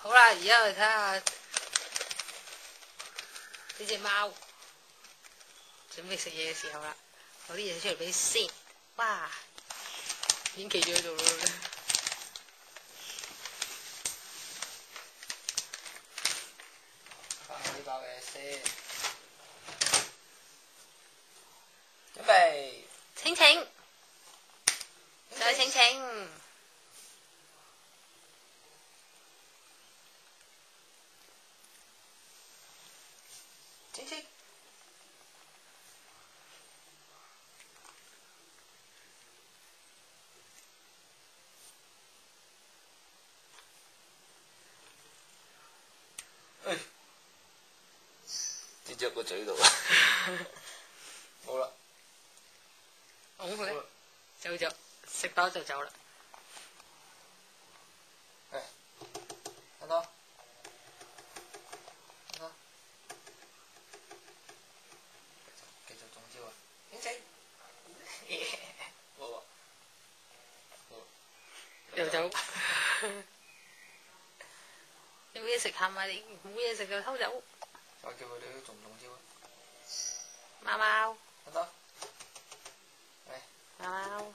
好啦，而家我哋睇下呢隻貓準備食嘢嘅時候啦，攞啲嘢出嚟俾先。哇，已經企咗喺度咯。放呢包嘢先，準備。請請，再請請。請請。跌咗個嘴度啊！好啦，拱佢，走咗，食飽就走啦。誒，等等，等等，繼續中招啊！請請，冇喎，又走。有冇嘢食下咪？你冇嘢食就偷走。再叫佢哋中唔中招啊？貓貓，等等，嚟，貓貓。